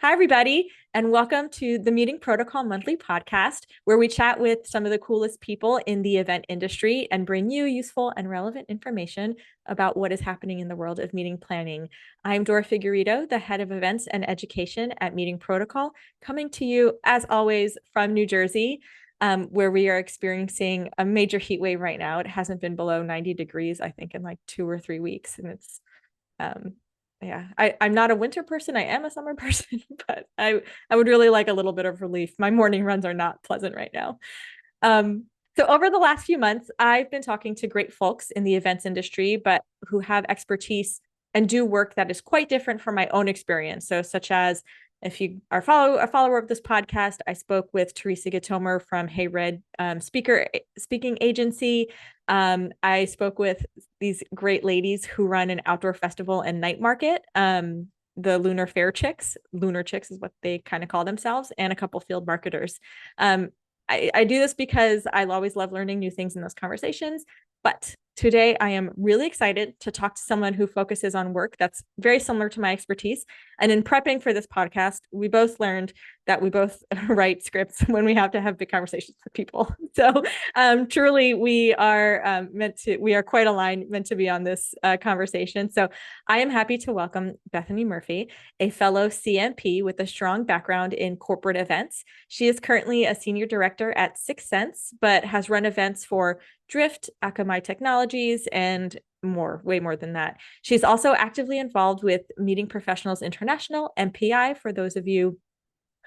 Hi, everybody, and welcome to the Meeting Protocol Monthly Podcast, where we chat with some of the coolest people in the event industry and bring you useful and relevant information about what is happening in the world of meeting planning. I'm Dora Figueredo, the head of events and education at Meeting Protocol, coming to you, as always, from New Jersey, where we are experiencing a major heat wave right now. It hasn't been below 90 degrees, I think, in like 2 or 3 weeks, and it's um, yeah, I'm not a winter person. I am a summer person, but I would really like a little bit of relief. My morning runs are not pleasant right now. Um, so over the last few months, I've been talking to great folks in the events industry, but who have expertise and do work that is quite different from my own experience. So such as if you are a follower of this podcast, I spoke with Teresa Gatomer from Hey Red Speaking Agency. I spoke with these great ladies who run an outdoor festival and night market. The Lunar Chicks is what they kind of call themselves, and a couple field marketers. I do this because I always love learning new things in those conversations. But today I am really excited to talk to someone who focuses on work that's very similar to my expertise. And in prepping for this podcast, we both learned that we both write scripts when we have to have big conversations with people. So truly, we are we are quite aligned, meant to be on this conversation. So I am happy to welcome Bethany Murphy, a fellow CMP with a strong background in corporate events. She is currently a senior director at Sixth Sense, but has run events for Drift, Akamai Technologies, and way more than that. She's also actively involved with Meeting Professionals International, MPI, for those of you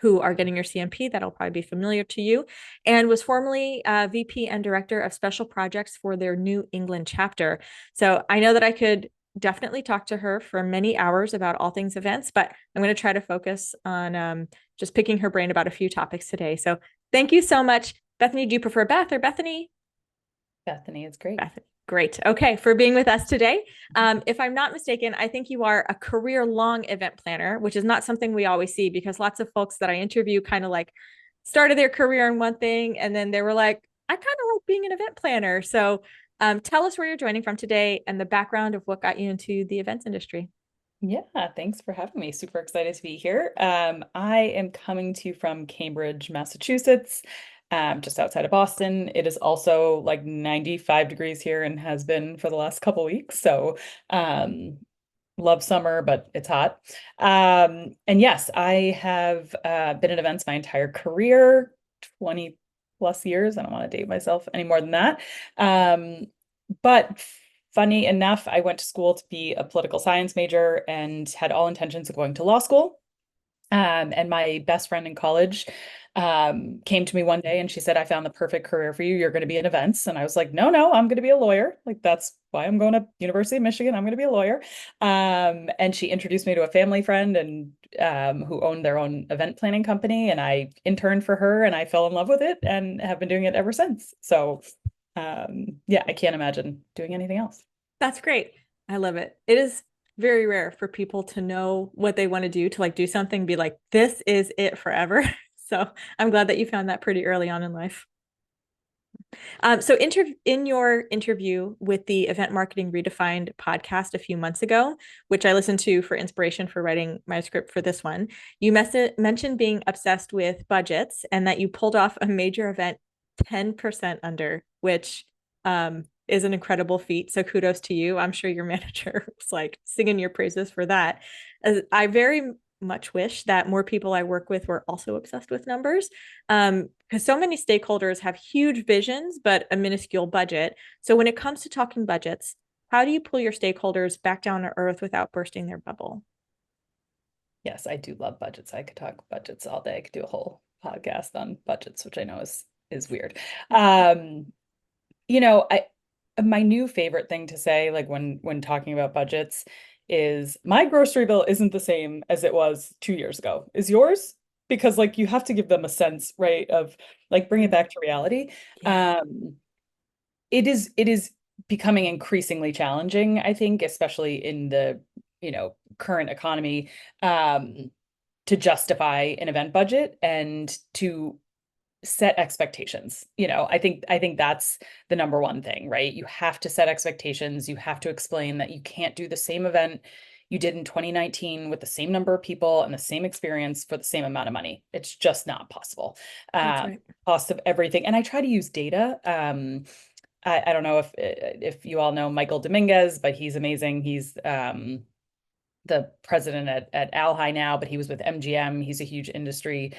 who are getting your CMP, that'll probably be familiar to you, and was formerly VP and Director of Special Projects for their New England chapter. So I know that I could definitely talk to her for many hours about all things events, but I'm going to try to focus on just picking her brain about a few topics today. So thank you so much. Bethany, do you prefer Beth or Bethany? Bethany, it's great. Bethany. Great. Okay, for being with us today. If I'm not mistaken, I think you are a career-long event planner, which is not something we always see because lots of folks that I interview kind of like started their career in one thing and then they were like, I kind of like being an event planner. So tell us where you're joining from today and the background of what got you into the events industry. Yeah, thanks for having me. Super excited to be here. I am coming to you from Cambridge, Massachusetts, just outside of Boston. It is also like 95 degrees here and has been for the last couple weeks. So, love summer, but it's hot. And yes, I have been in events my entire career, 20 plus years. I don't want to date myself any more than that. But funny enough, I went to school to be a political science major and had all intentions of going to law school. And my best friend in college came to me one day and she said, I found the perfect career for you. You're going to be in events. And I was like, no, I'm going to be a lawyer. Like, that's why I'm going to University of Michigan. I'm going to be a lawyer. And she introduced me to a family friend and who owned their own event planning company. And I interned for her and I fell in love with it and have been doing it ever since. So yeah, I can't imagine doing anything else. That's great. I love it. It is very rare for people to know what they want to do, to like do something, be like, this is it forever. So I'm glad that you found that pretty early on in life. In your interview with the Event Marketing Redefined podcast a few months ago, which I listened to for inspiration for writing my script for this one, you mentioned being obsessed with budgets and that you pulled off a major event 10% under, which is an incredible feat. So kudos to you. I'm sure your manager was like singing your praises for that. I very much wish that more people I work with were also obsessed with numbers, because so many stakeholders have huge visions, but a minuscule budget. So when it comes to talking budgets, how do you pull your stakeholders back down to earth without bursting their bubble? Yes, I do love budgets. I could talk budgets all day. I could do a whole podcast on budgets, which I know is weird. Um, I my new favorite thing to say, like when talking about budgets, is my grocery bill isn't the same as it was 2 years ago. Is yours? Because like you have to give them a sense, right, of like bring it back to reality. Yeah. Um, it is becoming increasingly challenging, I think, especially in the, current economy, to justify an event budget and to set expectations. I think that's the number one thing, right? You have to set expectations. You have to explain that you can't do the same event you did in 2019 with the same number of people and the same experience for the same amount of money. It's just not possible. That's right. Cost of everything. And I try to use data. I don't know if you all know Michael Dominguez, but he's amazing. He's the president at Alhi now, but he was with MGM. He's a huge industry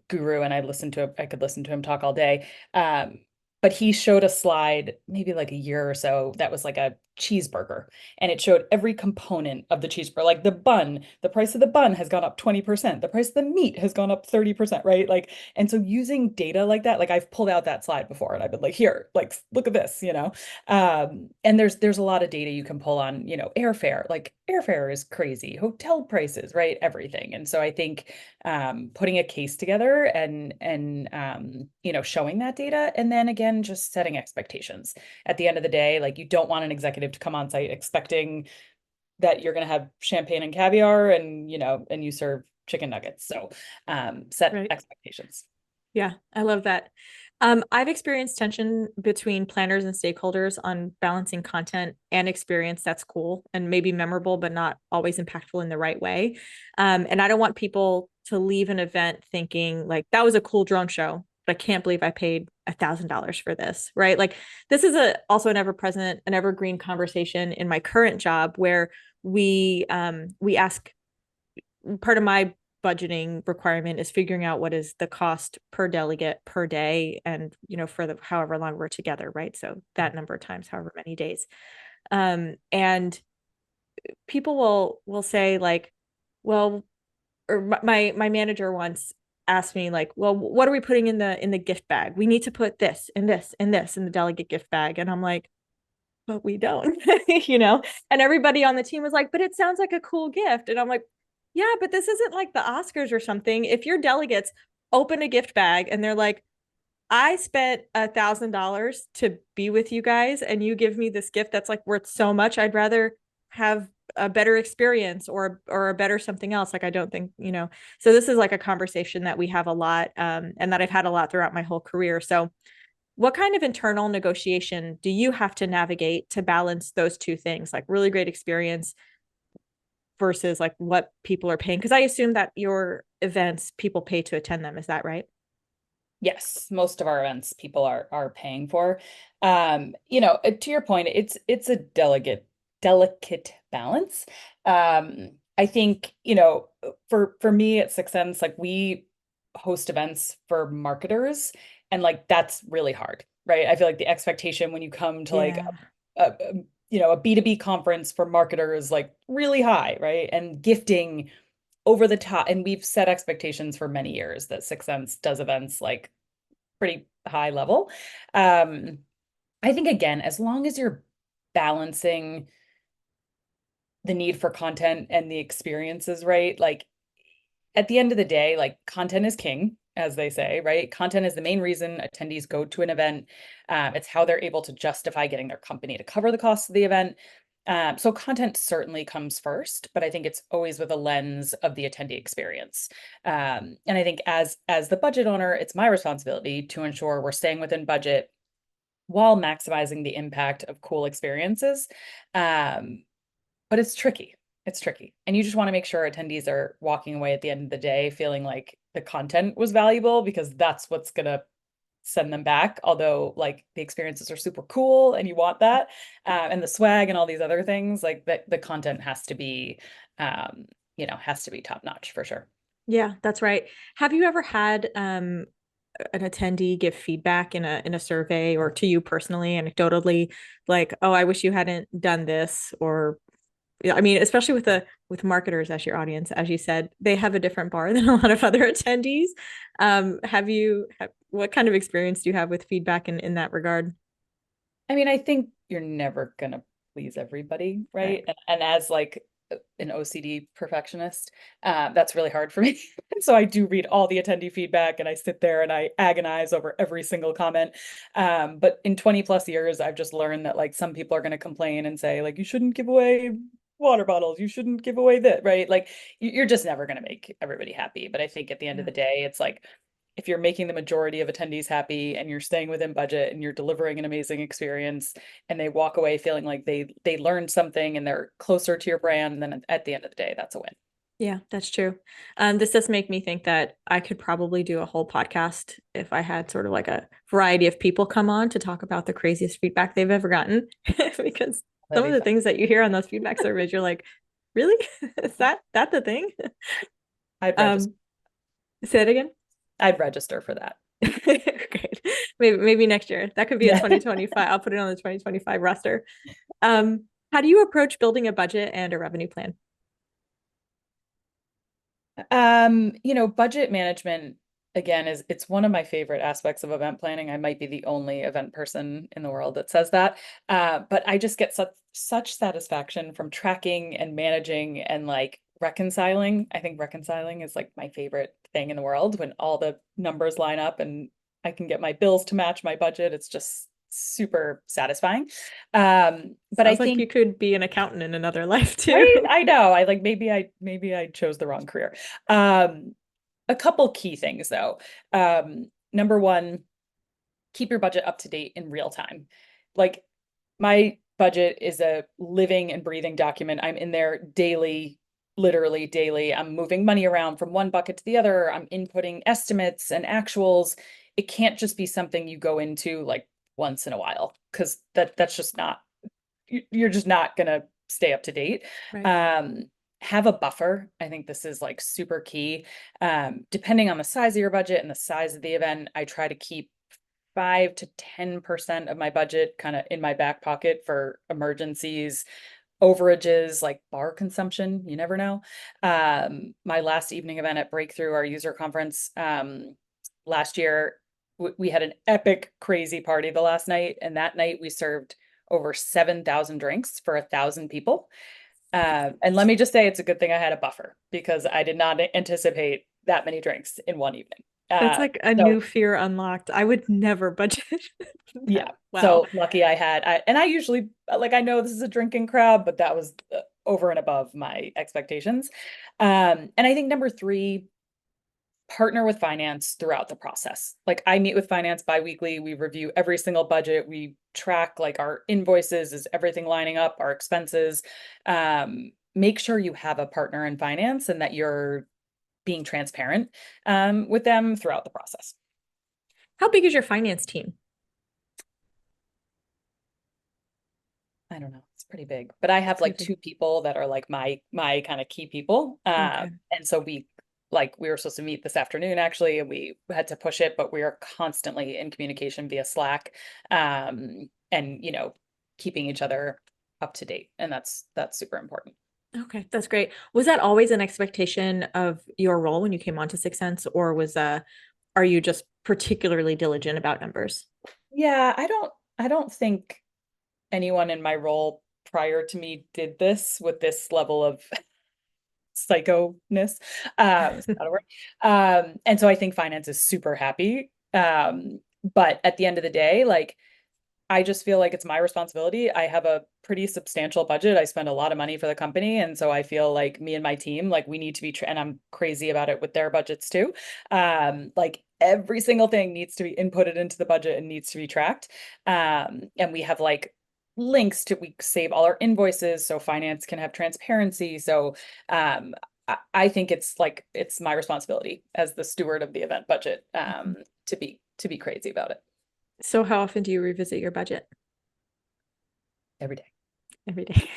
guru, and I could listen to him talk all day. But he showed a slide maybe like a year or so that was like a cheeseburger, and it showed every component of the cheeseburger, like the bun. The price of the bun has gone up 20%. The price of the meat has gone up 30%, right? Like, and so using data like that, like I've pulled out that slide before, and I've been like, here, like look at this, you know. And there's a lot of data you can pull on, you know, airfare. Like airfare is crazy, hotel prices, right? Everything. And so I think putting a case together and you know, showing that data, and then again, just setting expectations. At the end of the day, like you don't want an executive to come on site expecting that you're going to have champagne and caviar and, you know, and you serve chicken nuggets. So set Right. expectations. Yeah, I love that. I've experienced tension between planners and stakeholders on balancing content and experience that's cool and maybe memorable, but not always impactful in the right way. And I don't want people to leave an event thinking like that was a cool drone show, but I can't believe I paid $1,000 for this, right? Like this is also an ever present, an evergreen conversation in my current job where we ask part of my budgeting requirement is figuring out what is the cost per delegate per day and for the however long we're together, right? So that number of times, however many days. And people will say like, well, or my manager once asked me like, well, what are we putting in the gift bag? We need to put this and this and this in the delegate gift bag. And I'm like, but we don't, and everybody on the team was like, but it sounds like a cool gift. And I'm like, yeah, but this isn't like the Oscars or something. If your delegates open a gift bag and they're like, I spent $1,000 to be with you guys and you give me this gift that's like worth so much, I'd rather have a better experience or a better something else. Like I don't think, so this is like a conversation that we have a lot, and that I've had a lot throughout my whole career. So what kind of internal negotiation do you have to navigate to balance those two things, like really great experience versus like what people are paying? Because I assume that your events, people pay to attend them. Is that right? Yes, most of our events people are paying for. To your point, it's a delicate balance. I think, for me at Six Sense, like we host events for marketers, and like that's really hard, right? I feel like the expectation when you come to like Yeah. a B2B conference for marketers like really high, right? And gifting over the top. And we've set expectations for many years that Six Sense does events like pretty high level. Um, I think again, as long as you're balancing the need for content and the experiences, right? Like at the end of the day, like content is king, as they say, right? Content is the main reason attendees go to an event. It's how they're able to justify getting their company to cover the cost of the event. So content certainly comes first, but I think it's always with a lens of the attendee experience. And I think as the budget owner, it's my responsibility to ensure we're staying within budget while maximizing the impact of cool experiences. Um, but it's tricky. It's tricky. And you just want to make sure attendees are walking away at the end of the day feeling like the content was valuable, because that's what's going to send them back. Although like the experiences are super cool and you want that, and the swag and all these other things, like that the content has to be top notch for sure. Yeah, that's right. Have you ever had an attendee give feedback in a survey or to you personally, anecdotally, like, oh, I wish you hadn't done this, or yeah, I mean, especially with marketers as your audience, as you said, they have a different bar than a lot of other attendees. What kind of experience do you have with feedback in that regard? I mean, I think you're never gonna please everybody, Right. right? And as like an OCD perfectionist, that's really hard for me. And so I do read all the attendee feedback and I sit there and I agonize over every single comment. But in 20 plus years, I've just learned that like some people are gonna complain and say, like, you shouldn't give away water bottles, you shouldn't give away that, right? Like you're just never gonna make everybody happy. But I think at the end of Yeah. the day, it's like if you're making the majority of attendees happy and you're staying within budget and you're delivering an amazing experience and they walk away feeling like they learned something and they're closer to your brand, then at the end of the day, that's a win. Yeah, that's true. This does make me think that I could probably do a whole podcast if I had sort of like a variety of people come on to talk about the craziest feedback they've ever gotten. Because That'd some of be the fun. things that you hear on those feedback surveys, you're like, really? Is that the thing? I'd register. Um, Say it again. I'd register for that. Great. Maybe next year. That could be a Yeah. 2025. I'll put it on the 2025 roster. How do you approach building a budget and a revenue plan? Budget management again is it's one of my favorite aspects of event planning. I might be the only event person in the world that says that. But I just get such satisfaction from tracking and managing and like reconciling. I think reconciling is like my favorite thing in the world when all the numbers line up and I can get my bills to match my budget. It's just super satisfying. But I Sounds like you think could be an accountant in another life too. right, I know. I like maybe I chose the wrong career. Um, a couple key things though. Number one, keep your budget up to date in real time. Like my budget is a living and breathing document. I'm in there daily, literally daily. I'm moving money around from one bucket to the other. I'm inputting estimates and actuals. It can't just be something you go into like once in a while because that's just not you're just not gonna stay up to date. Right. Um, have a buffer. I think this is like super key. Depending on the size of your budget and the size of the event, I try to keep 5 to 10% of my budget kind of in my back pocket for emergencies, overages, like bar consumption. You never know. My last evening event at Breakthrough, our user conference, last year, we had an epic, crazy party the last night, and that night we served over 7,000 drinks for 1,000 people. And let me just say, it's a good thing I had a buffer because I did not anticipate that many drinks in one evening. That's like a So new fear unlocked. I would never budget yeah, that. Wow. so lucky and I usually like I know this is a drinking crowd, but that was over and above my expectations. And I think number three, partner with finance throughout the process. Like I meet with finance biweekly, we review every single budget, we track like our invoices, is everything lining up, our expenses. Make sure you have a partner in finance and that you're being transparent with them throughout the process. How big is your finance team? I don't know. It's pretty big, but I have like Pretty two people that are like my kind of key people. big. Okay. And so we were supposed to meet this afternoon actually, and we had to push it, but we are constantly in communication via Slack, and keeping each other up to date, and that's super important. Okay, that's great. Was that always an expectation of your role when you came onto Six Sense, or are you just particularly diligent about numbers? Yeah, I don't think anyone in my role prior to me did this with this level of psycho-ness. Is that a word? And so I think finance is super happy. But at the end of the day, like I just feel like it's my responsibility. I have a pretty substantial budget. I spend a lot of money for the company. And so I feel like me and my team, like we need to be, and I'm crazy about it with their budgets too. Like every single thing needs to be inputted into the budget and needs to be tracked. And we have like links to, we save all our invoices so finance can have transparency. So I think it's my responsibility as the steward of the event budget Mhm. to be crazy about it So how often do you revisit your budget? every day. Every day.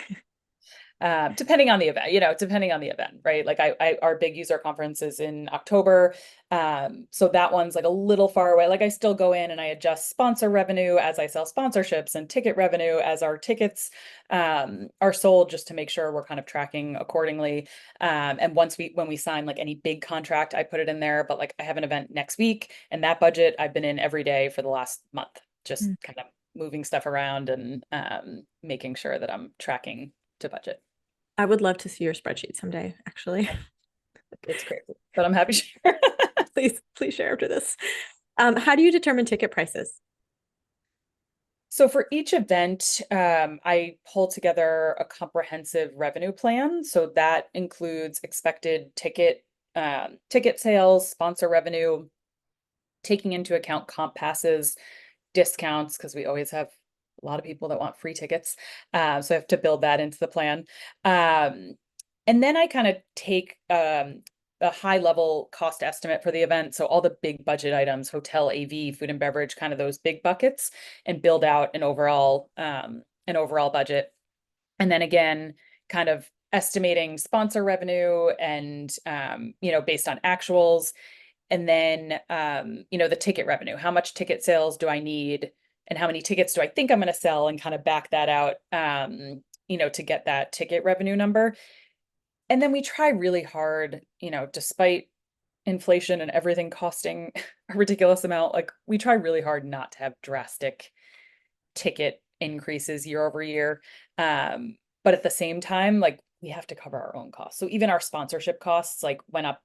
Depending on the event, depending on the event, right? Like our big user conference is in October. So that one's like a little far away. Like I still go in and I adjust sponsor revenue as I sell sponsorships and ticket revenue as our tickets are sold, just to make sure we're kind of tracking accordingly. And when we sign like any big contract, I put it in there, but like I have an event next week and that budget I've been in every day for the last month, just Mm. kind of moving stuff around and making sure that I'm tracking to budget. I would love to see your spreadsheet someday, actually. It's crazy, but I'm happy to share. Please share after this. How do you determine ticket prices? So for each event, I pull together a comprehensive revenue plan. So that includes expected ticket sales, sponsor revenue, taking into account comp passes, discounts, because we always have a lot of people that want free tickets. So I have to build that into the plan. And then I kind of take a high level cost estimate for the event. So all the big budget items, hotel, AV, food and beverage, kind of those big buckets, and build out an overall budget. And then again, kind of estimating sponsor revenue and based on actuals. And then the ticket revenue. How much ticket sales do I need? And how many tickets do I think I'm going to sell, and kind of back that out to get that ticket revenue number. And then we try really hard, despite inflation and everything costing a ridiculous amount, like we try really hard not to have drastic ticket increases year over year. But at the same time, like we have to cover our own costs. So even our sponsorship costs like went up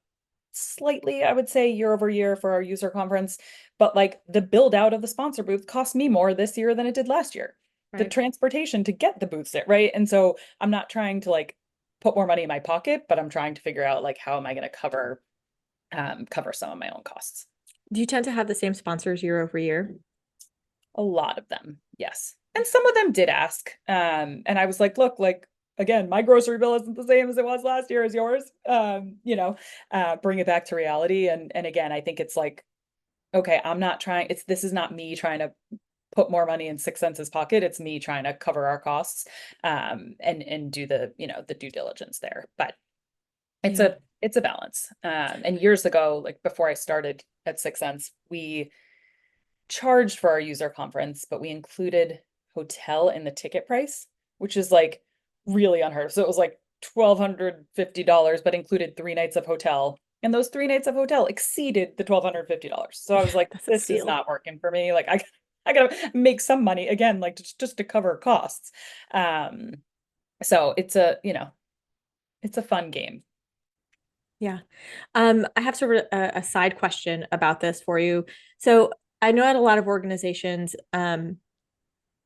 slightly, I would say, year over year for our user conference. But like the build out of the sponsor booth cost me more this year than it did last year. The Right. transportation to get the booths there, right? And so I'm not trying to like put more money in my pocket, but I'm trying to figure out like how am I going to cover some of my own costs. Do you tend to have the same sponsors year over year? A lot of them, yes. And some of them did ask. And I was like, look, like again, my grocery bill isn't the same as it was last year as yours. Bring it back to reality. And again, I think it's like, okay, I'm not trying, this is not me trying to put more money in 6 Sense's pocket. It's me trying to cover our costs and do the due diligence there. But it's Yeah. a balance. And years ago, like before I started at 6 Sense, we charged for our user conference, but we included hotel in the ticket price, which is like really unheard of. So it was like $1,250, but included 3 nights of hotel. And those 3 nights of hotel exceeded the $1,250. So I was Yeah, like, that's a this is steal. not working for me. Like I gotta make some money again, like just to cover costs. Um, so it's a fun game. Yeah. I have sort of a side question about this for you. So I know at a lot of organizations,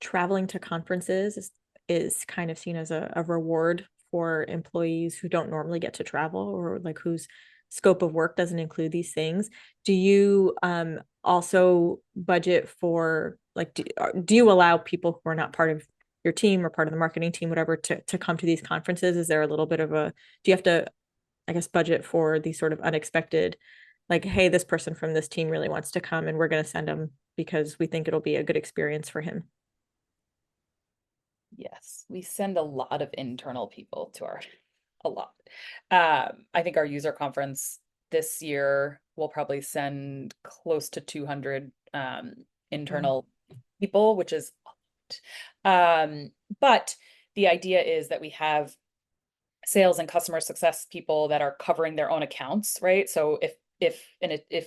traveling to conferences is kind of seen as a reward for employees who don't normally get to travel or like whose scope of work doesn't include these things. Do you also budget for like do you allow people who are not part of your team or part of the marketing team, whatever, to come to these conferences? Is there a little bit of a do you have to, I guess, budget for these sort of unexpected, like, hey, this person from this team really wants to come and we're going to send him because we think it'll be a good experience for him? Yes, we send a lot of internal people to a lot. I think our user conference this year will probably send close to 200 Wow. internal people, which is a lot. But the idea is that we have sales and customer success people that are covering their own accounts, right? So if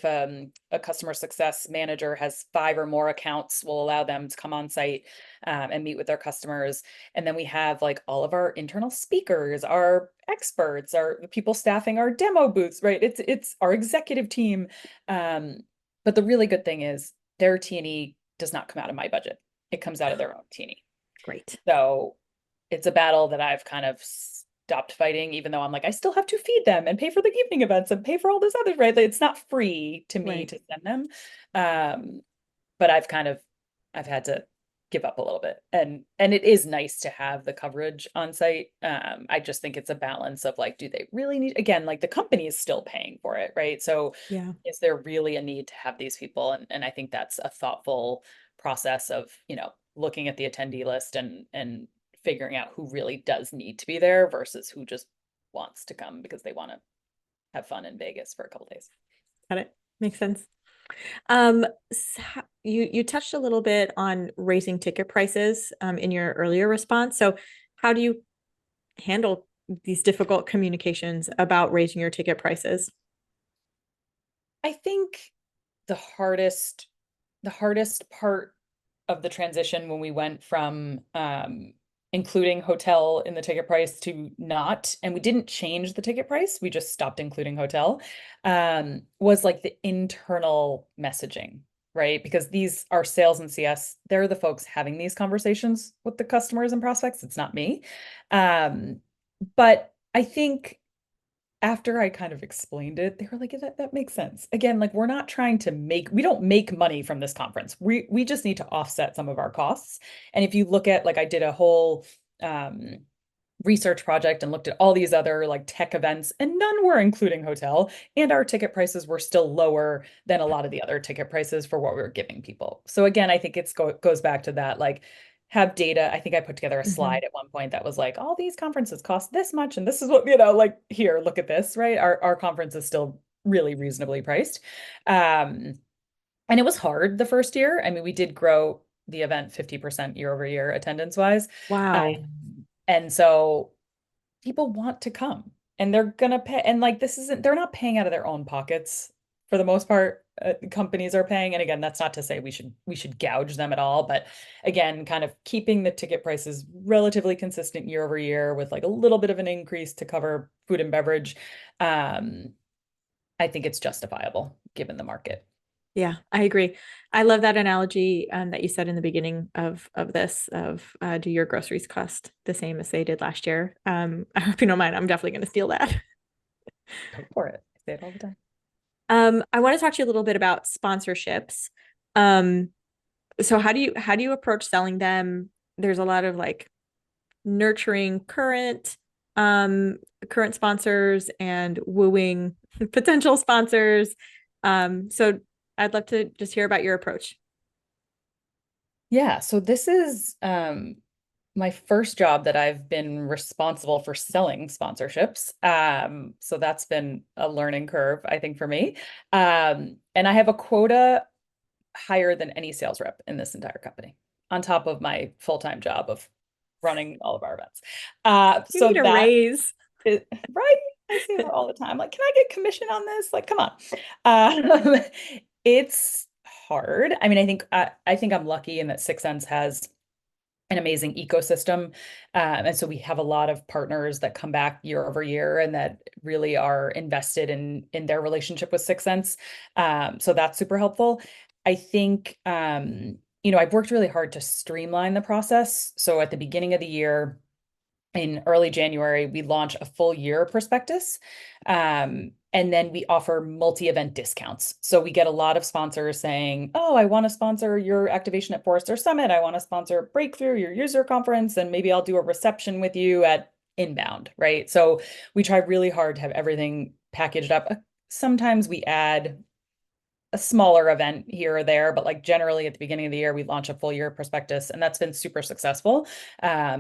a customer success manager has 5 or more accounts, we'll allow them to come on site and meet with their customers. And then we have like all of our internal speakers, our experts, our the people staffing our demo booths, right? It's our executive team. Um, but the really good thing is their T&E does not come out of my budget. It comes out of their own T&E. Great. So it's a battle that I've kind of stopped fighting, even though I'm like, I still have to feed them and pay for the evening events and pay for all this other, right? Like, it's not free to me Right. to send them. Um, but I've had to give up a little bit. And it is nice to have the coverage on site. I just think it's a balance of like, do they really need, again, like the company is still paying for it, right? So Yeah. is there really a need to have these people? And I think that's a thoughtful process of, looking at the attendee list and figuring out who really does need to be there versus who just wants to come because they want to have fun in Vegas for a couple days. Got it. Makes sense. Um, you touched a little bit on raising ticket prices in your earlier response. So how do you handle these difficult communications about raising your ticket prices? I think the hardest the hardest part of the transition when we went from including hotel in the ticket price to not, and we didn't change the ticket price, we just stopped including hotel, was like the internal messaging, right? Because these are sales and CS, they're the folks having these conversations with the customers and prospects. It's not me. But I think after I kind of explained it, they were like, "Yeah, that makes sense." Again, like we're not trying to we don't make money from this conference. We just need to offset some of our costs. And if you look at like I did a whole um research project and looked at all these other like tech events, and none were including hotel, and our ticket prices were still lower than a lot of the other ticket prices for what we were giving people. So again, I think goes back to that, like have data. I think I put together a Mhm. slide at one point that was like, all these conferences cost this much, and this is what, you know, like here, look at this, right? Our conference is still really reasonably priced. And it was hard the first year. I mean, we did grow the event 50% year over year attendance wise. Wow. And so people want to come and they're gonna pay. And like, this isn't, they're not paying out of their own pockets for the most part. Companies are paying. And again, that's not to say we should gouge them at all. But again, kind of keeping the ticket prices relatively consistent year over year with like a little bit of an increase to cover food and beverage. Um, I think it's justifiable given the market. Yeah, I agree. I love that analogy that you said in the beginning of this of do your groceries cost the same as they did last year? I hope you don't mind. I'm definitely going to steal that. Go for it. I say it all the time. I want to talk to you a little bit about sponsorships. Um, so how do you approach selling them? There's a lot of like nurturing um current sponsors and wooing potential sponsors. So I'd love to just hear about your approach. Yeah, so this is my first job that I've been responsible for selling sponsorships. So that's been a learning curve, I think, for me. And I have a quota higher than any sales rep in this entire company, on top of my full-time job of running all of our events. You need So a that raise. is right. I say that all the time. Like, can I get commission on this? Like, come on. Um, it's hard. I mean, I think I'm lucky in that Six Sense has an amazing ecosystem. And so we have a lot of partners that come back year over year and that really are invested in their relationship with Six Sense. So that's super helpful. I think I've worked really hard to streamline the process. So at the beginning of the year, in early January, we launch a full year prospectus. And then we offer multi-event discounts. So we get a lot of sponsors saying, oh, I want to sponsor your activation at Forrester Summit. I want to sponsor Breakthrough, your user conference, and maybe I'll do a reception with you at Inbound, right? So we try really hard to have everything packaged up. Sometimes we add a smaller event here or there, but like generally at the beginning of the year, we launch a full year prospectus, and that's been super successful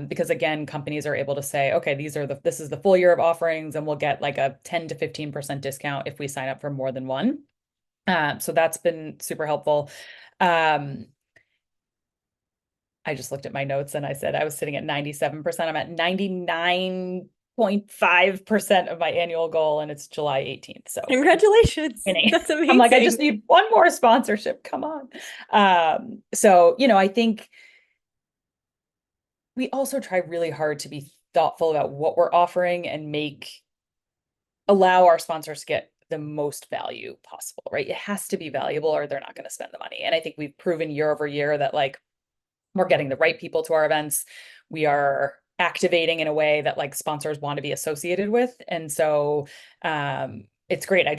because again, companies are able to say, okay, this is the full year of offerings, and we'll get like a 10 to 15% discount if we sign up for more than one. So that's been super helpful. Um, I just looked at my notes and I said I was sitting at 97%. I'm at 99.5% of my annual goal, and it's July 18th. So Congratulations. winning. That's I'm like, I just amazing. need one more sponsorship. Come on. So, I think we also try really hard to be thoughtful about what we're offering and allow our sponsors to get the most value possible, right? It has to be valuable or they're not going to spend the money. And I think we've proven year over year that like we're getting the right people to our events. We are activating in a way that like sponsors want to be associated with. And so it's great. I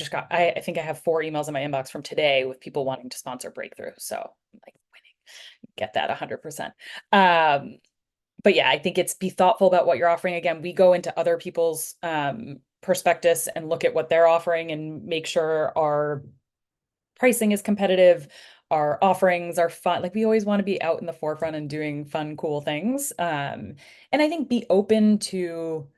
think I have 4 emails in my inbox from today with people wanting to sponsor Breakthrough. So I'm like winning, get that 100%. But yeah, I think it's be thoughtful about what you're offering. Again, we go into other people's prospectus and look at what they're offering and make sure our pricing is competitive, our offerings are fun. Like we always want to be out in the forefront and doing fun, cool things. And I think be open to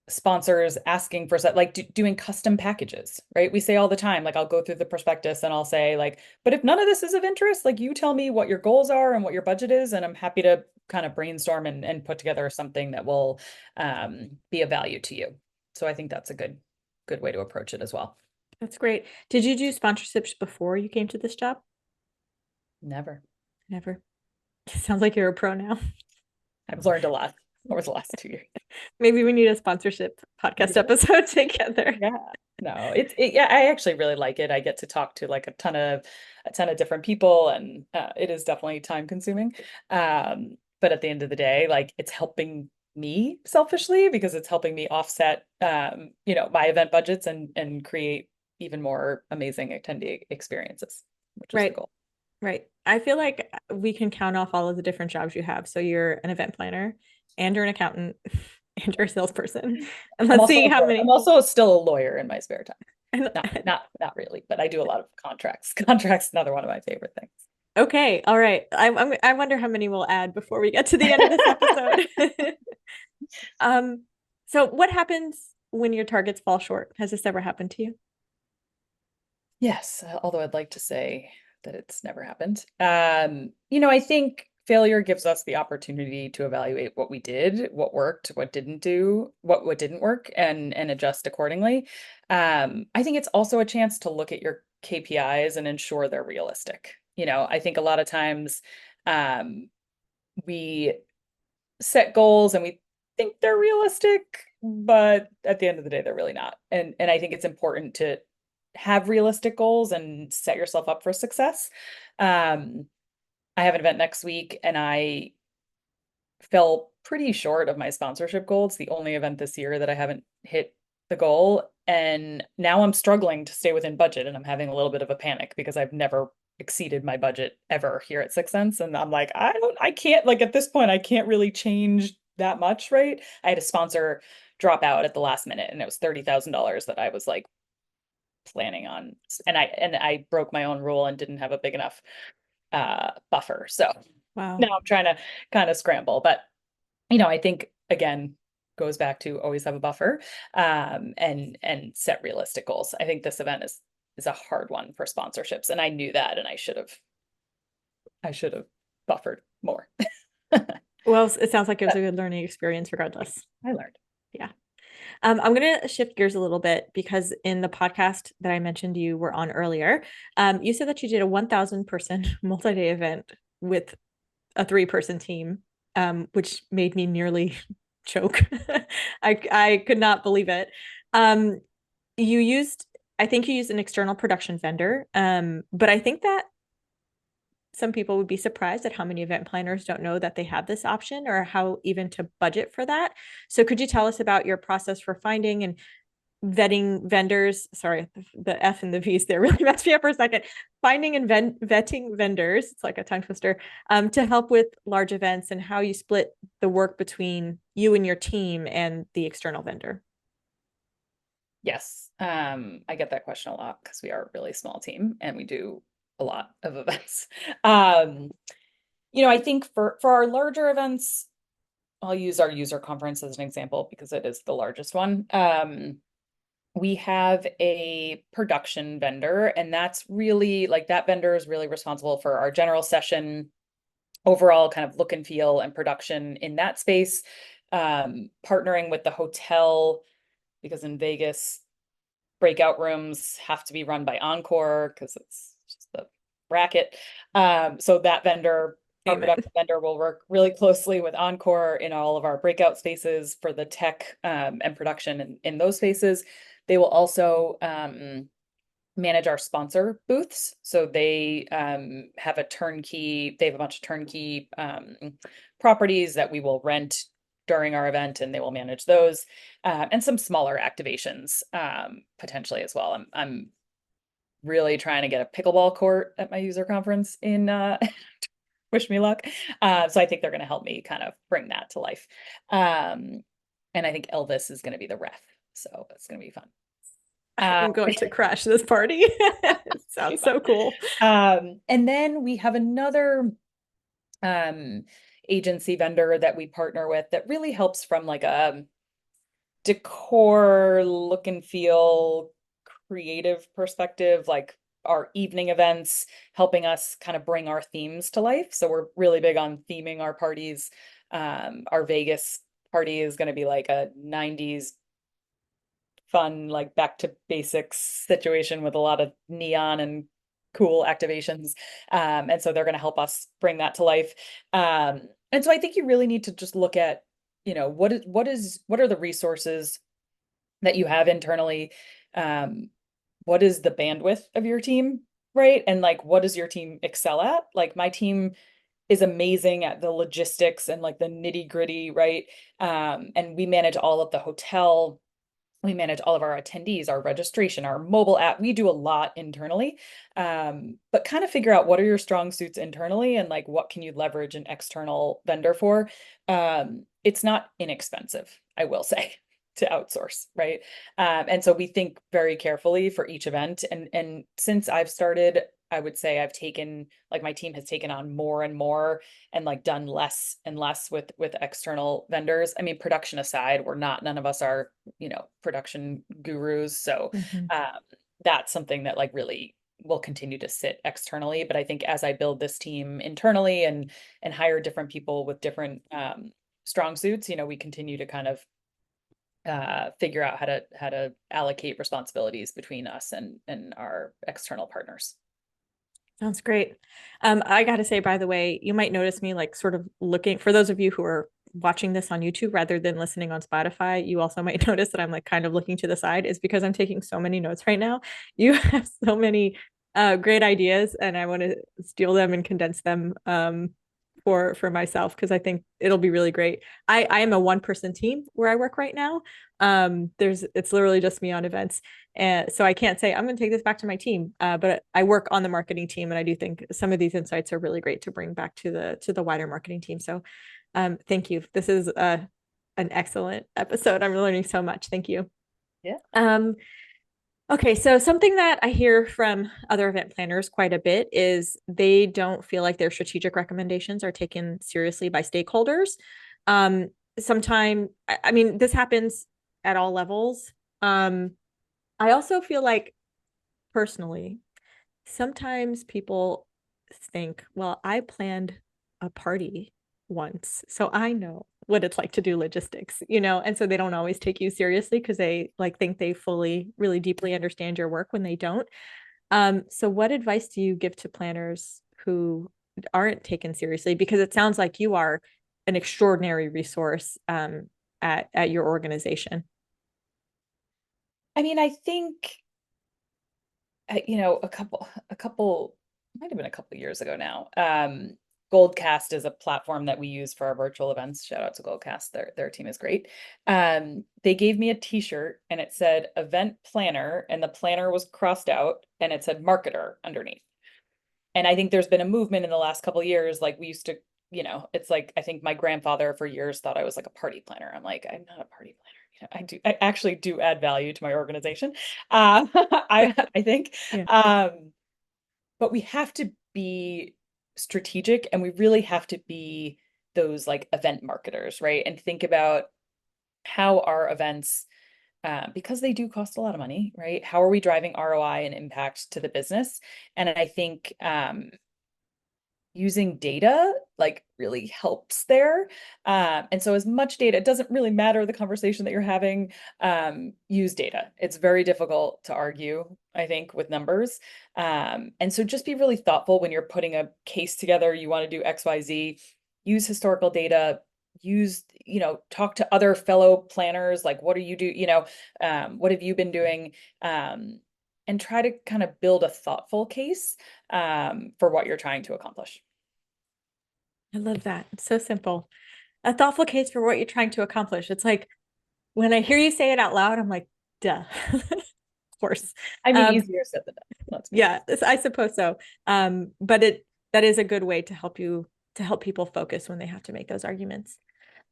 sponsors asking for like doing custom packages, right? We say all the time, like I'll go through the prospectus and I'll say like, but if none of this is of interest, like you tell me what your goals are and what your budget is, and I'm happy to kind of brainstorm and put together something that will be of value to you. So I think that's a good way to approach it as well. That's great. Did you do sponsorships before you came to this job? Never. Never. Sounds like you're a pro now. I've learned a lot over the last 2 years. Maybe we need a sponsorship We podcast do. episode together. Yeah. No, yeah, I actually really like it. I get to talk to like a ton of different people, and it is definitely time consuming. But at the end of the day, like it's helping me selfishly because it's helping me offset, my event budgets and create even more amazing attendee experiences, which is the Right. goal. Right. I feel like we can count off all of the different jobs you have. So you're an event planner and you're an accountant and you're a salesperson. And I'm let's also see a how lawyer. I'm many. also still a lawyer in my spare time. And, Not really, but I do a lot of contracts. Contracts, another one of my favorite things. okay. All right. I wonder how many we'll add before we get to the end of this episode. um, so what happens when your targets fall short? Has this ever happened to you? Yes, although I'd like to say that it's never happened. I think failure gives us the opportunity to evaluate what we did, what worked, what didn't do, what didn't work, and adjust accordingly. I think it's also a chance to look at your KPIs and ensure they're realistic. I think a lot of times um, we set goals and we think they're realistic, but at the end of the day, they're really not. And I think it's important to have realistic goals and set yourself up for success. Um, I have an event next week and I fell pretty short of my sponsorship goal. It's the only event this year that I haven't hit the goal. And now I'm struggling to stay within budget and I'm having a little bit of a panic because I've never exceeded my budget ever here at Six Sense. And I'm like, I can't, like at this point, I can't really change that much, right? I had a sponsor drop out at the last minute and it was $30,000 that I was like planning on. And I broke my own rule and didn't have a big enough buffer. So now Wow. I'm trying to kind of scramble. But I think again goes back to always have a buffer and set realistic goals. I think this event is a hard one for sponsorships, and I knew that, and I should have buffered more. Well, it sounds like it was a good learning experience regardless. I learned. Yeah. I'm going to shift gears a little bit because in the podcast that I mentioned you were on earlier, you said that you did a 1,000 person multi-day event with a 3-person team, which made me nearly choke. I could not believe it. Um, you used, I think you used an external production vendor, but I think that some people would be surprised at how many event planners don't know that they have this option or how even to budget for that. So could you tell us about your process for finding and vetting vendors? Sorry, the F and the V's there really messed me up for a second. Finding and vetting vendors, it's like a tongue twister, to help with large events and how you split the work between you and your team and the external vendor. Yes. I get that question a lot because we are a really small team and we do a lot of events. Um, I think for our larger events, I'll use our user conference as an example because it is the largest one. We have a production vendor, and that's really like that vendor is really responsible for our general session, overall kind of look and feel and production in that space. Partnering with the hotel because in Vegas, breakout rooms have to be run by Encore because it's just the bracket. So that vendor, our Amen. production vendor, will work really closely with Encore in all of our breakout spaces for the tech and production in those spaces. They will also manage our sponsor booths. So they have a bunch of turnkey properties that we will rent during our event and they will manage those and some smaller activations potentially as well. I'm really trying to get a pickleball court at my user conference in wish me luck. So I think they're going to help me kind of bring that to life. And I think Elvis is going to be the ref. So it's going to be fun. I'm going to crash this party. It sounds so cool. And then we have another agency vendor that we partner with that really helps from like a decor, look and feel, creative perspective, like our evening events, helping us kind of bring our themes to life. So we're really big on theming our parties. Our Vegas party is going to be like a 90s fun, like back to basics situation with a lot of neon and cool activations. And so they're going to help us bring that to life. And so I think you really need to just look at, what are the resources that you have internally? What is the bandwidth of your team, right? And like, what does your team excel at? Like my team is amazing at the logistics and like the nitty gritty, right? And we manage all of the hotel. We manage all of our attendees, our registration, our mobile app. We do a lot internally, but kind of figure out what are your strong suits internally and like what can you leverage an external vendor for. It's not inexpensive, I will say, to outsource, right? And so we think very carefully for each event. And since I've started, I would say I've taken like my team has taken on more and more and like done less and less with external vendors. I mean, production aside, none of us are, production gurus. So Mhm. um, that's something that like really will continue to sit externally. But I think as I build this team internally and hire different people with different strong suits, we continue to kind of figure out how to allocate responsibilities between us and our external partners. Sounds great. I got to say, by the way, you might notice me like sort of looking for those of you who are watching this on YouTube rather than listening on Spotify. You also might notice that I'm like kind of looking to the side is because I'm taking so many notes right now. You have so many great ideas, and I want to steal them and condense them for myself because I think it'll be really great. I am a one person team where I work right now. It's literally just me on events. And so I can't say I'm going to take this back to my team, but I work on the marketing team, and I do think some of these insights are really great to bring back to the wider marketing team. So, thank you. This is an excellent episode. I'm learning so much. Thank you. Yeah. Okay, so something that I hear from other event planners quite a bit is they don't feel like their strategic recommendations are taken seriously by stakeholders. Um, Sometimes, I mean, this happens at all levels. I also feel like personally, sometimes people think, well, I planned a party once, so I know what it's like to do logistics, and so they don't always take you seriously because they like think they fully, really deeply understand your work when they don't. So what advice do you give to planners who aren't taken seriously? Because it sounds like you are an extraordinary resource at your organization. I mean, I think a couple might have been a couple years ago now. Goldcast is a platform that we use for our virtual events. Shout out to Goldcast. Their team is great. They gave me a t-shirt and it said event planner, and the planner was crossed out and it said marketer underneath. And I think there's been a movement in the last couple of years. Like we used to, it's like I think my grandfather for years thought I was like a party planner. I'm like, I'm not a party planner. I actually do add value to my organization. I think. Yeah. But we have to be strategic and we really have to be those like event marketers, right? And think about how our events, because they do cost a lot of money, right? How are we driving ROI and impact to the business? And I think using data like really helps there. And so as much data, it doesn't really matter the conversation that you're having, use data. It's very difficult to argue, I think, with numbers. And so just be really thoughtful when you're putting a case together, you want to do XYZ, use historical data, talk to other fellow planners, like what are you do, what have you been doing? And try to kind of build a thoughtful case for what you're trying to accomplish. I love that. It's so simple. A thoughtful case for what you're trying to accomplish. It's like when I hear you say it out loud, I'm like, duh, of course. I mean, Um, easier said than done. Let's be yeah, honest. I suppose so. But that is a good way to help people focus when they have to make those arguments.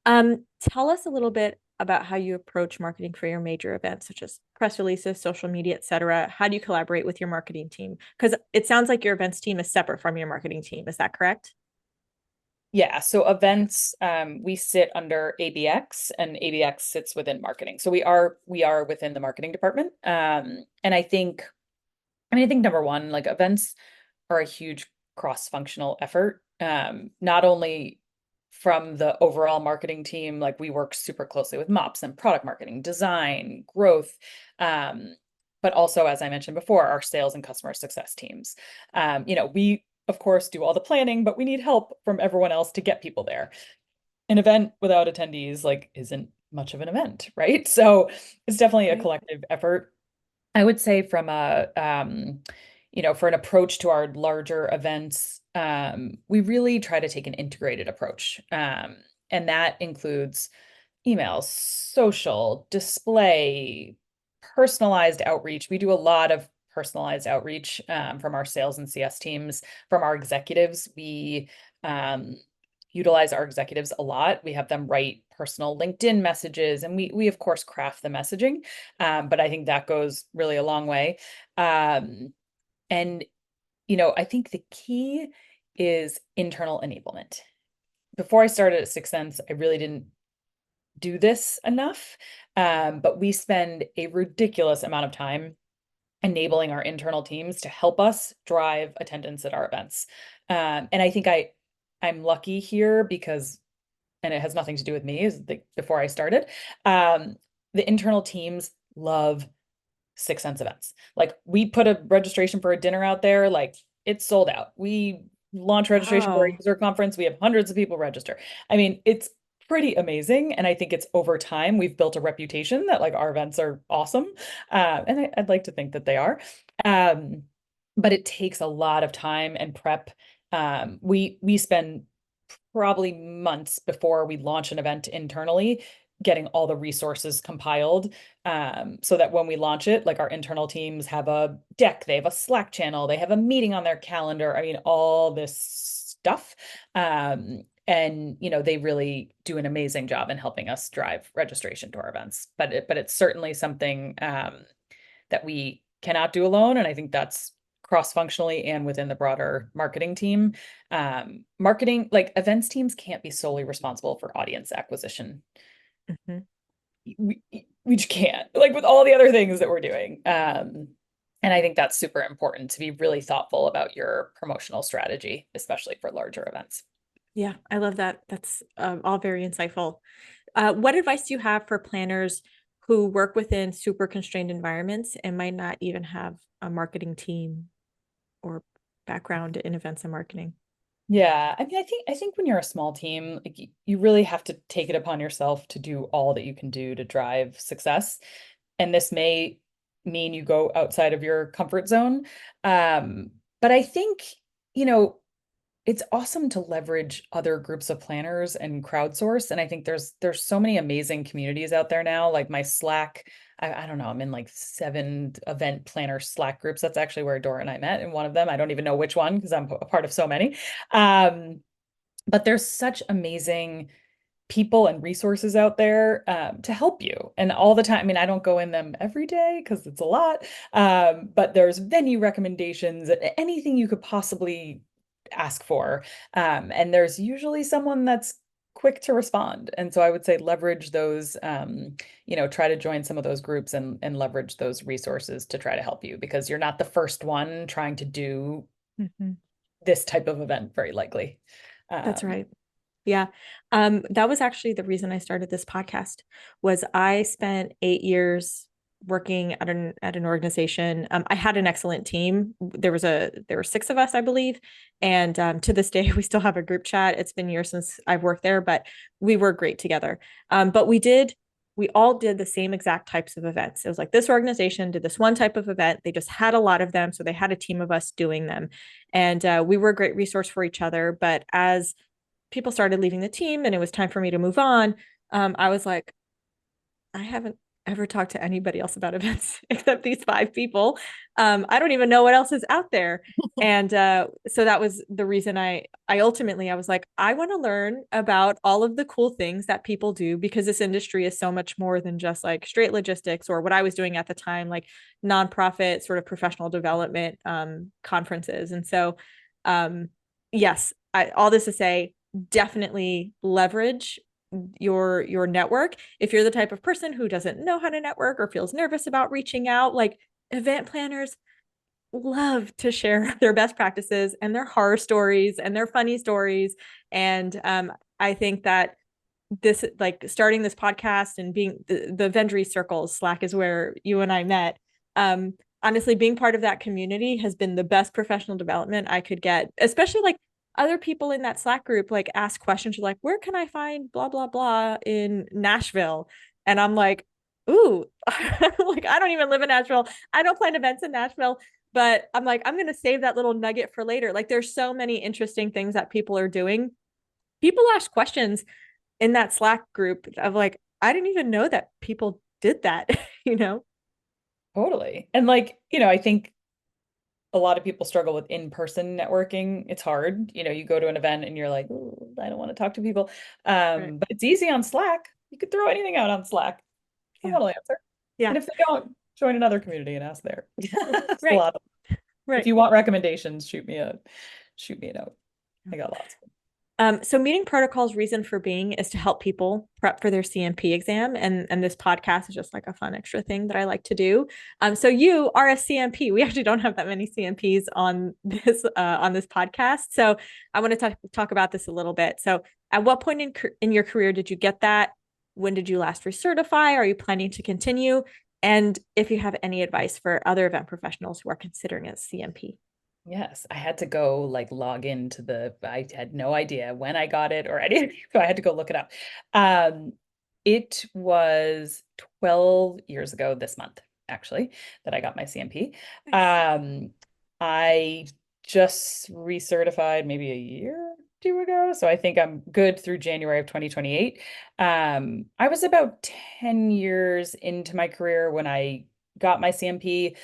Tell us a little bit about how you approach marketing for your major events, such as press releases, social media, et cetera. How do you collaborate with your marketing team? Because it sounds like your events team is separate from your marketing team. Is that correct? Yeah, so events, we sit under ABX and ABX sits within marketing. So we are within the marketing department. And I think number one, like events are a huge cross-functional effort. Not only from the overall marketing team, like we work super closely with MOPS and product marketing, design, growth, um, but also, as I mentioned before, our sales and customer success teams. We of course do all the planning, but we need help from everyone else to get people there. An event without attendees like isn't much of an event, right? So it's definitely a Right. collective effort. I would say from for an approach to our larger events, we really try to take an integrated approach. And that includes email, social, display, personalized outreach. We do a lot of personalized outreach from our sales and CS teams, from our executives. We um, utilize our executives a lot. We have them write personal LinkedIn messages, and we of course craft the messaging. But I think that goes really a long way. And I think the key is internal enablement. Before I started at Sixth Sense, I really didn't do this enough. But we spend a ridiculous amount of time enabling our internal teams to help us drive attendance at our events. And I think I'm lucky here because, and it has nothing to do with me, is before I started, um, the internal teams love Sixth Sense events. Like we put a registration for a dinner out there, like it's sold out. We launch registration for a Wow. user conference. We have hundreds of people register. I mean, it's pretty amazing. And I think it's over time, we've built a reputation that like our events are awesome. And I'd like to think that they are. Um, but it takes a lot of time and prep. We spend probably months before we launch an event internally getting all the resources compiled so that when we launch it, like our internal teams have a deck, they have a Slack channel, they have a meeting on their calendar. I mean, all this stuff. And they really do an amazing job in helping us drive registration to our events. But it's certainly something that we cannot do alone. And I think that's cross-functionally and within the broader marketing team. Marketing, like events teams can't be solely responsible for audience acquisition. Mhm. We just can't, like with all the other things that we're doing. And I think that's super important to be really thoughtful about your promotional strategy, especially for larger events. Yeah, I love that. That's all very insightful. What advice do you have for planners who work within super constrained environments and might not even have a marketing team or background in events and marketing? Yeah, I mean, I think when you're a small team, like you really have to take it upon yourself to do all that you can do to drive success. And this may mean you go outside of your comfort zone. But I think, you know, it's awesome to leverage other groups of planners and crowdsource. And I think there's so many amazing communities out there now. Like my Slack, I don't know, I'm in like 7 event planner Slack groups. That's actually where Dora and I met in one of them. I don't even know which one because I'm a part of so many. Um, but there's such amazing people and resources out there to help you. And all the time, I mean, I don't go in them every day because it's a lot, but there's venue recommendations, anything you could possibly ask for. And there's usually someone that's quick to respond. And so I would say leverage those, try to join some of those groups and leverage those resources to try to help you because you're not the first one trying to do Mhm. this type of event, very likely. That's Um, right. Yeah. That was actually the reason I started this podcast was I spent 8 years working at an organization. I had an excellent team. There were 6 of us, I believe. And to this day, we still have a group chat. It's been years since I've worked there, but we were great together. But we all did the same exact types of events. It was like this organization did this one type of event. They just had a lot of them. So they had a team of us doing them. And we were a great resource for each other. But as people started leaving the team and it was time for me to move on, I was like, I haven't ever talked to anybody else about events except these 5 people. I don't even know what else is out there. And so that was the reason I ultimately I was like, I want to learn about all of the cool things that people do because this industry is so much more than just like straight logistics or what I was doing at the time, like nonprofit sort of professional development conferences. And so, um, yes, all this to say, definitely leverage your network. If you're the type of person who doesn't know how to network or feels nervous about reaching out, like event planners love to share their best practices and their horror stories and their funny stories. And I think that this, like starting this podcast and being the Vendry circles, Slack is where you and I met. Honestly, being part of that community has been the best professional development I could get, especially like other people in that Slack group like ask questions like, where can I find blah blah blah in Nashville? And I'm like, ooh, like I don't even live in Nashville. I don't plan events in Nashville. but I'm like, I'm going to save that little nugget for later. Like there's so many interesting things that people are doing. People ask questions in that Slack group of like, I didn't even know that people did that, you know? Totally. And like, I think a lot of people struggle with in-person networking. It's hard. You go to an event and you're like, "Ooh, I don't want to talk to people." Right. But it's easy on Slack. You could throw anything out on Slack. Yeah. Someone will answer. Yeah. And if they don't, join another community and ask there. It's a Right. lot. If Right. you want recommendations, shoot me a note. I got lots. So meeting protocol's reason for being is to help people prep for their CMP exam. And this podcast is just like a fun extra thing that I like to do. So you are a CMP. We actually don't have that many CMPs on this podcast. So I want to talk about this a little bit. So at what point in your career did you get that? When did you last recertify? Are you planning to continue? And if you have any advice for other event professionals who are considering a CMP. Yes, I had to go like log into I had no idea when I got it or anything, so I had to go look it up. It was 12 years ago this month, actually, that I got my CMP. Nice. I just recertified maybe a year or two ago, so I think I'm good through January of 2028. I was about 10 years into my career when I got my CMP.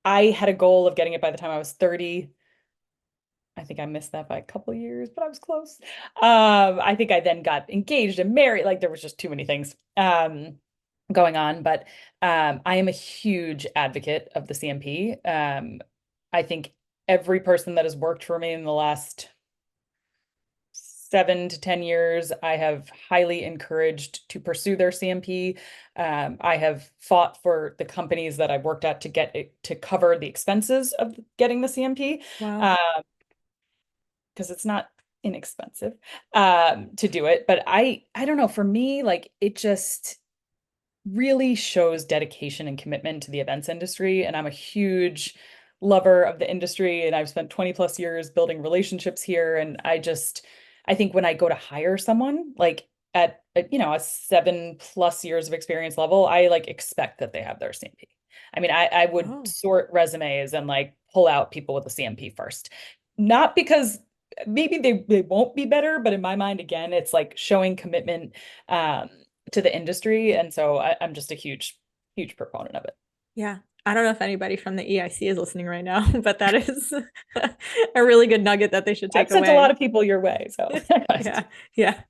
I had a goal of getting it by the time I was 30. I think I missed that by a couple years, but I was close. I think I then got engaged and married. Like there was just too many things going on. But I am a huge advocate of the CMP. I think every person that has worked for me in the last 7 to 10 years, I have highly encouraged to pursue their CMP. I have fought for the companies that I've worked at to get it to cover the expenses of getting the CMP, Wow. because it's not inexpensive to do it. But I don't know, for me, like it just really shows dedication and commitment to the events industry. And I'm a huge lover of the industry. And I've spent 20 plus years building relationships here. And I think when I go to hire someone, like at a 7 plus years of experience level, I like expect that they have their CMP. I mean, I would Oh, sort resumes and like pull out people with a CMP first. Not because maybe they won't be better, but in my mind, again, it's like showing commitment um, to the industry. And so I'm just a huge, huge proponent of it. yeah. I don't know if anybody from the EIC is listening right now, but that is a really good nugget that they should I've take sent a lot away. of people your way. So Yeah. Yeah.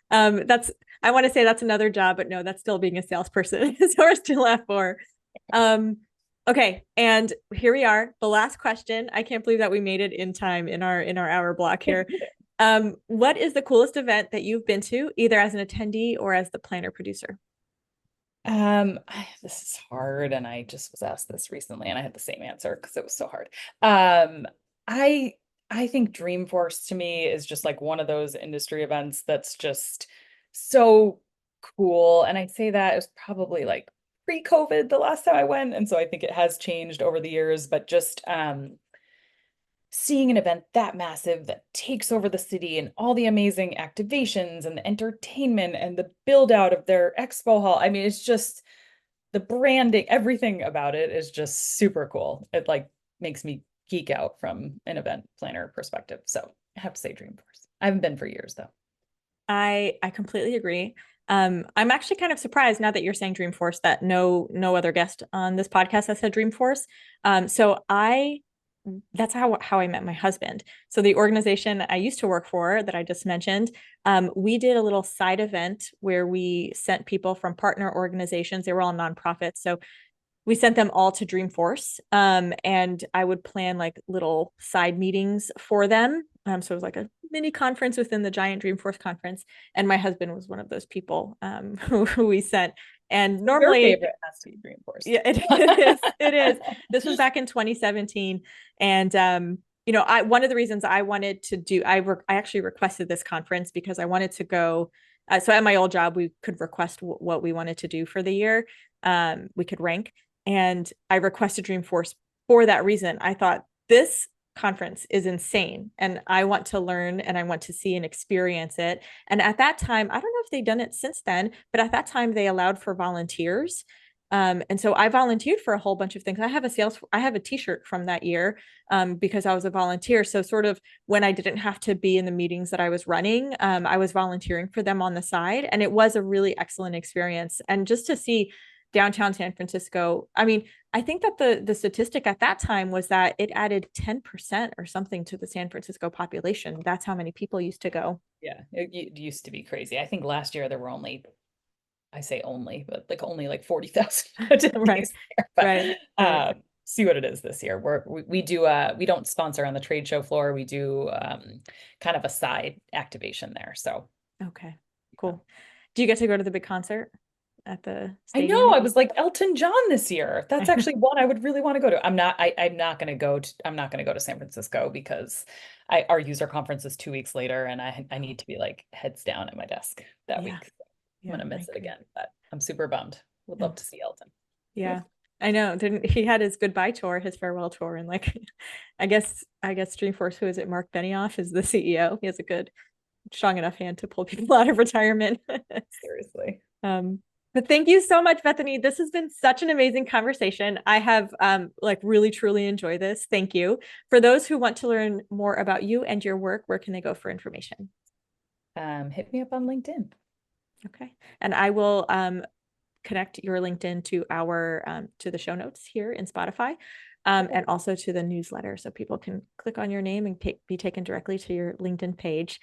That's, I want to say that's another job, but no, that's still being a salesperson. So we're still at four. Um, okay. And here we are. The last question. I can't believe that we made it in time in our hour block here. What is the coolest event that you've been to, either as an attendee or as the planner producer? This is hard, and I just was asked this recently, and I had the same answer because it was so hard. Um, I I think Dreamforce to me is just like one of those industry events that's just so cool. And I say that it was probably like pre-COVID the last time I went, and so I think it has changed over the years, but just seeing an event that massive that takes over the city and all the amazing activations and the entertainment and the build out of their expo hall. I mean, it's just the branding, everything about it is just super cool. It like makes me geek out from an event planner perspective. So I have to say Dreamforce. I haven't been for years though. I completely agree. I'm actually kind of surprised now that you're saying Dreamforce that no other guest on this podcast has said Dreamforce. So I that's how I met my husband. So the organization I used to work for that I just mentioned, we did a little side event where we sent people from partner organizations. They were all nonprofits. So we sent them all to Dreamforce. And I would plan like little side meetings for them. So it was like a mini conference within the giant Dreamforce conference. And my husband was one of those people who we sent. And Your normally, favorite has to be Dreamforce. yeah, it is. It is. This was back in 2017. And I one of the reasons I wanted to do I actually requested this conference because I wanted to go. So at my old job, we could request what we wanted to do for the year. We could rank, and I requested Dreamforce for that reason. I thought this conference is insane, and I want to learn and I want to see and experience it. And at that time, I don't know if they've done it since then, but at that time they allowed for volunteers. And so I volunteered for a whole bunch of things. I have a t-shirt from that year because I was a volunteer. So sort of when I didn't have to be in the meetings that I was running, I was volunteering for them on the side. And it was a really excellent experience. And just to see downtown San Francisco, I mean, I think that the statistic at that time was that it added 10% or something to the San Francisco population. That's how many people used to go. Yeah, it used to be crazy. I think last year there were only, I say only, but like only like 40,000 Right, attendees there. right, But right. see what it is this year. We do we don't sponsor on the trade show floor. We do kind of a side activation there. So Okay, fun. cool. Do you get to go to the big concert at the I stadium? know, I was like Elton John this year. That's actually one I would really want to go to. I'm not gonna go to I'm not gonna go to San Francisco because our user conference is 2 weeks later and I need to be like heads down at my desk that Yeah, week. So I'm yeah, gonna I miss it agree. again, but I'm super bummed. Would Yeah, love to see Elton. yeah. I know. Didn't he had his goodbye tour, his farewell tour, and like, I guess Dreamforce, who is it? Mark Benioff is the CEO. He has a good, strong enough hand to pull people out of retirement. Seriously. Um, but thank you so much, Bethany. This has been such an amazing conversation. I have like really truly enjoyed this. Thank you. For those who want to learn more about you and your work, where can they go for information? Hit me up on LinkedIn. Okay. And I will connect your LinkedIn to our to the show notes here in Spotify, and also to the newsletter, so people can click on your name and be taken directly to your LinkedIn page.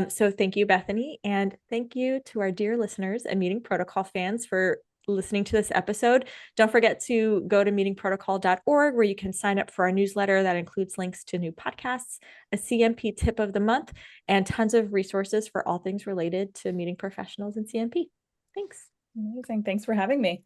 So thank you, Bethany, and thank you to our dear listeners and Meeting Protocol fans for listening to this episode. Don't forget to go to meetingprotocol.org, where you can sign up for our newsletter that includes links to new podcasts, a CMP tip of the month, and tons of resources for all things related to meeting professionals in CMP. Thanks. Amazing. Thanks for having me.